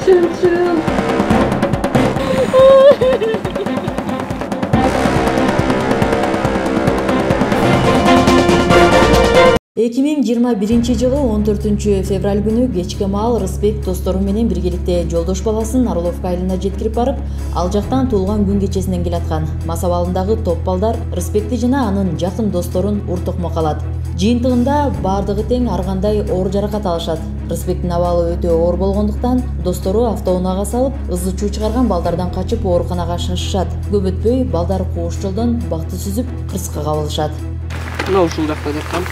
Чын. 2021 жылы 14 февраль күнү кечке маал Рысбек достору менен биргеликте жолдош баласын Орловка айылына жеткирип барып, ал жактан туулган күн кечесинен келаткан. Мас абалындагы топ балдар Рысбекти жана анын жакын досторун уртукма калат. Жыйынтыгында бардыгы тең ар кандай оор жаракат алышат. Рысбектин абалы өтө оор болгондуктан достору автоунаага салып, ызы чуу чыгарган балдардан качып ооруканага шашышат. Көп өтпөй балдар кууш жолдон бакты сүзүп кырсыкка кабылышат. Мына ушул жакта жаткан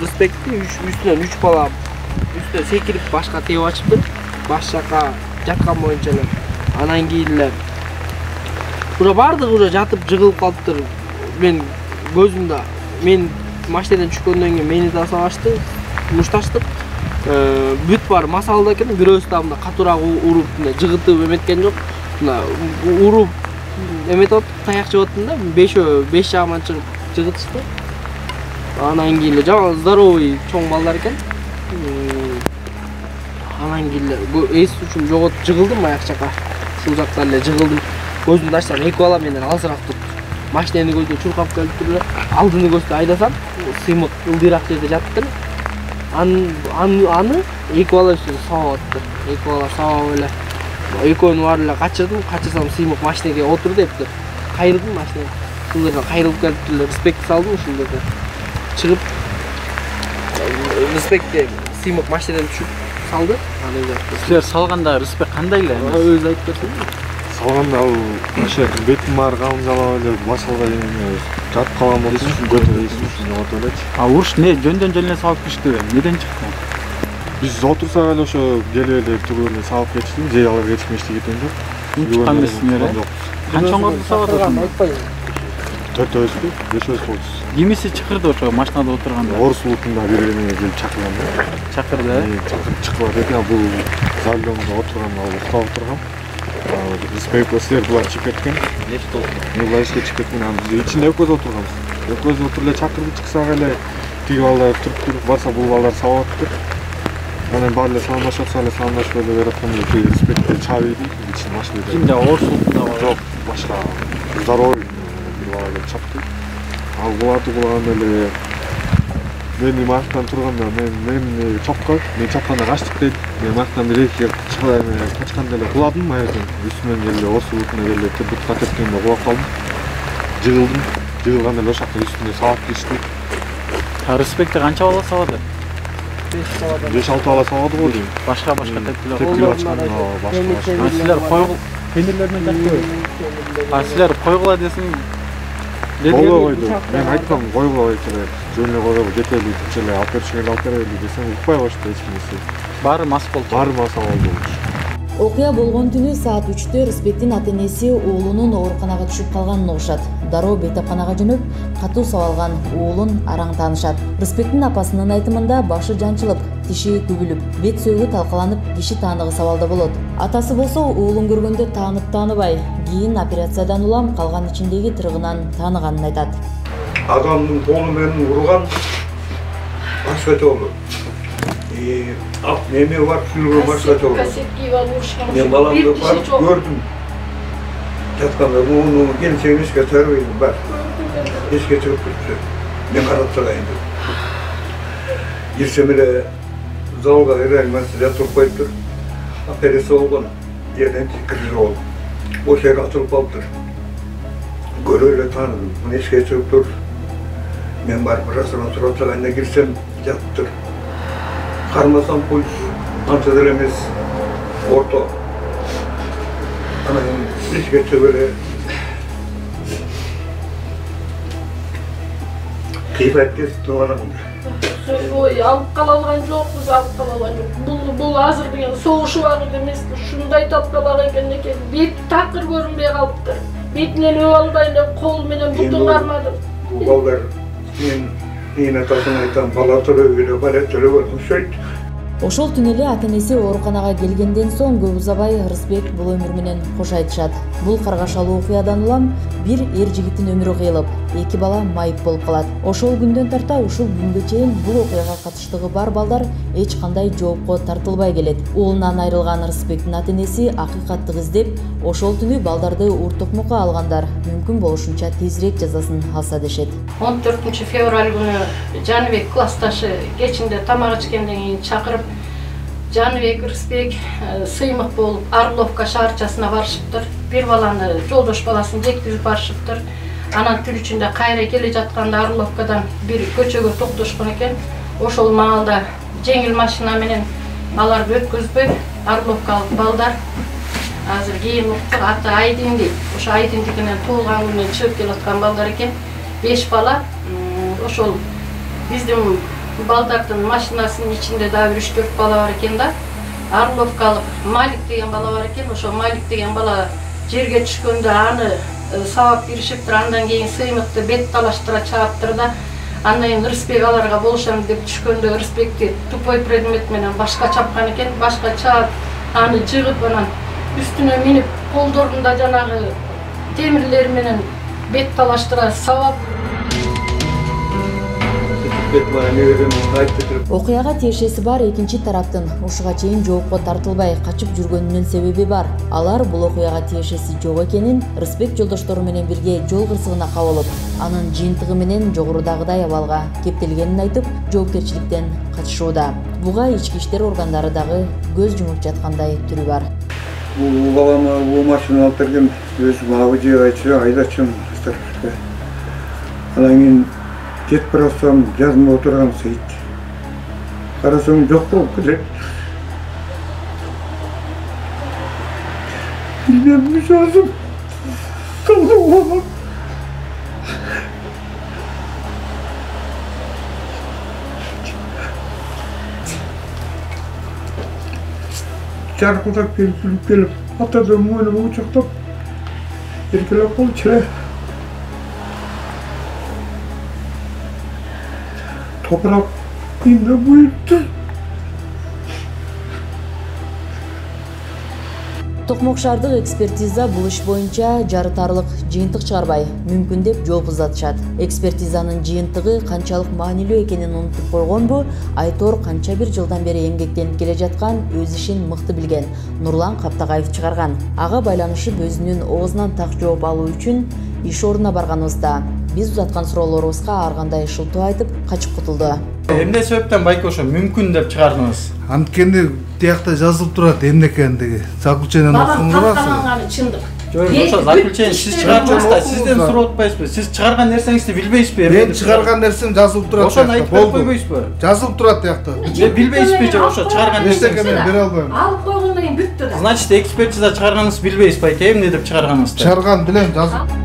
Рысбектин үстүнөн 3 бала үстүнө секирип башка тебип ачыптыр. Баш жака жаткан боюнча эле. Анан кийин ура бардыгы уже жатып жыгылып калыптыр. Мен көзүмдө мен машинадан түшкөндөн кийин мени да сабашты, мушташтык. Бүт бар масалда экен, бирөөсү да мында катуураак уруп, жыгытып эметкен жок. Мына уруп эметип атып, таяк жеп аттым да, 5 жагыман чыгып жыгытышты. Анан кийин жаңы здоровый чоң балдар экен. Анан кийин эс үчүн жоготуп жыгылдым аяк жака. Ушул жакта эле жыгылдым. Көзүмдү ачсам эки бала менен алысыраак турду. Машинаны көздө чуркап келиптир эле. Алдыны көздө айдасам, сыймык ылдыйраак жерде жатыптыр. Аны эки бала үстүнө сабап аттыр. Эки бала сабап эле. Экөөнү баары эле качырдым. Качырсам сыймык машинеге отур дептир. Кайрылдым машинеге. Ушул жерден кайрылып келиптир эле. Респект салдым ушул жерде. Чыгып Рысбекке сыймык машинадан түшүп салды. Силер салганда Рысбек кандай эле? Өзү айтып берсең. Салганда ал ошо бетим аарыганын жалап эле машалга жатып калган болчу, көтөрүп жоготуп элечи. А уруш не жөндөн эле салып түштү? Неден чыкты? Биз отурсак эле ошо келип эле туруп эле салып кетти. Же алар кетишмешти кеткен жок. Чыккан эмессиңер э? Канчоңорду сабап атасың? 4-өбү, 5-өбү болчу. Кимиси чакырды ошо машинада отурганда? Орус улутунда бир эмеге келип чакырган да. Чакырды э? Чакырып чыкып атат. Бул залёмдо отурган, ал уктап отурган. Рысбек силер булар чыгып кеткен. Нече болду? Булар ишке чыгып кеткен. Биз ичинде экөөбүз отурганбыз. Экөөбүз отуруп эле чакырып чыксак эле тиги балдар туруп барса бул балдар сабап аттыр. Анан баары эле саламдашып эле бератканда Рысбекти чаап ийди. Ичин машинада. Кимде Орус улутунда жок, башка здоровый бала келип чапты. Ал буларды кылганда эле мени машинадан турганда мен чапкан, мен чапканда качтык дейт. Мен машинадан бир эки качканда эле куладым, аягын үстүмөн эле Орус улутуна эле бутка тепкенде кулап калдым. Жыгылдым. Жыгылганда эле ошоктун үстүнө сабап киришти. Рысбекте канча бала сабады? 5-6 бала сабады го дейм. Башка тепкилер. Тепкилеп ачкан, башка. Силер пенделермен жактыбы? Силер койгула десең Койгула койду. Мен айткам койгула эле, жөн эле койгула кетели, эле алып берели десем укпай коюшту эч кимиси. Баары мас болду. Баары мас болду. Окуя болгон түнү саат 3-тө Рысбектин ата-энеси уулунун ооруканага түшүп калганын угушат. Дароо бейтапканага жөнөп, катуу сабалган уулун араң таанышат. Рысбектин апасынын айтымында башы жанчылып, тиши күбүлүп, бет сөөгү талкаланып, киши тааныгы сабалда болот. Атасы болсо уулун көргөндө таанып-тааныбай, кийин операциядан улам калган ичиндеги тырыгынан тааныганын айтат. Адамдын колу менен урган башка жолу. Неме бар, сүргөн башка жолу. Мен баламды барып көрдүм. Жатканда муну келсең эшке төрбөйдүм бар. Эшке чыгып кетти. Мен карап турайын деп. Кирсем эле залга реанимацияда туруп коюптур. Операция болгон. Жерден кирүү болду. Ошол жерге атылып калыптыр. Көрө эле тааныдым. Мына эшке чыгып тур. Мен барып расынан туруп турганда кирсем жатыптыр. Кармасам пульс анча деле эмес, орто. Анан эшке чыгып эле кыйфат кесиптин анагында. Ой, алып кала алган жокпуз, алып кала алган жок. Бул азыр деген согуш убагыт эмес, ушундай тапкалак экен. Бет такыр көрүнбөй калыптыр. Бетинен өп албай эле кол менен бутун кармадым. Бул балдар мен атасына айтам, бала төрөп эле балет төрөп өтүшөйт. Ошол түнү эле ата-энеси ооруканага келгенден соң көп узабай Рысбек бул өмүр менен кош айтышат. Бул каргашалуу окуядан улам Бир эр жигиттин өмүрү кыйылып, 2 бала майып болуп калат. Ошол күндөн тарта ушул күнгө чейин бул окуяга катыштыгы бар балдар эч кандай жоопко тартылбай келет. Уулунан айрылган Рысбектин ата-энеси акыйкатты издеп, ошол түнү балдарды уртукмукка алгандар мүмкүн болушунча тезирээк жазасын алса дешет. 14 февраль күнү Жаныбек классташы кечинде тамак ичкенден кийин чакырып, Жаныбек, Рысбек сыймык болуп Орловка шаарчасына барышыптыр. Бир баланы жолдош баласын жеткизип барышыптыр. Анан түн ичинде кайра келе жатканда Орловкадан бир көчөгө токтошкон экен. Ошол маалда жеңил машина менен аларды өткөзбөй, Орловкалык балдар азыр кийин уктук, аты Айдин дейт. Ошо Айдиндикинен туулган күнүнөн чыгып келаткан балдар экен. 5 бала. Ошол биздин балдардын машинасынын ичинде дагы 3-4 бала бар экен да. Орловкалык Малик деген бала бар экен. Ошо Малик деген бала жерге түшкөндө аны сабап беришиптир. Андан кийин сыймыкты бет талаштыра чагаптыр да. Андан кийин Рысбек аларга болушам деп түшкөндө Рысбекти тупой предмет менен башка чапкан экен. Башка чаап, аны жыгып, анан үстүнө минип, колдорунда жанагы темирлер менен бет талаштыра сабап. Окуяга тиешеси бар экинчи тараптын ушуга чейин жоопко тартылбай качып жүргөнүнүн себеби бар. Алар бул окуяга тиешеси жок экенин Рысбек жолдоштору менен бирге жол кырсыгына кабылып, анын жыйынтыгы менен жогорудагыдай абалга кептелгенин айтып, жоопкерчиликтен качышууда. Буга ички иштер органдары дагы көз жумуп жаткандай түрү бар. Бул балама бул машина алып берген өзүм абыжы айтчы, айдачым. Анан кийин кетип барасам, жазма отурган Сейит. Карасам жок болуп келет. Мен жазым. Калдым. Çarpıdak gelip atadım oyunumu uçaktap erkelep kol çile toprak indi buyurdu. Токмок шаардык экспертиза бул иш боюнча жарытарлык жыйынтык чыгарбай мүмкүн деп жооп узатышат. Экспертизанын жыйынтыгы канчалык маанилүү экенин унутуп койгонбу? Айтор канча бир жылдан бери эмгектенип келе жаткан, өз ишин мыкты билген Нурлан Каптагаев чыгарган. Ага байланышып өзүнүн оозунан так жооп алуу үчүн иш ордуна барганыбызда биз узаткан суроолорубузга ар кандай шылтоо айтып качып кутулду. Эмне себептен байке ошо мүмкүн деп чыгардыңыз? Анткени тиякта жазылып турат эмне экендиги. Заключениени окуңузбу? Чындык. Жок, ошо заключение сиз чыгардыңыз да, сизден сурап атпайсызбы? Сиз чыгарган нерсеңизди билбейсизби? Мен чыгарган нерсем жазылып турат. Ошону айтып берип койбойсузбу? Жазылып турат тиякта. Билбейсизби же ошо чыгарган Эчтеке нерсеңизди? мен бере албайм. Алып койгондон кийин бүттү да. Значит, экспертиза чыгарганыңызды билбейсиз байке, эмне деп чыгарганыңызды? Чыгарган билем, жазып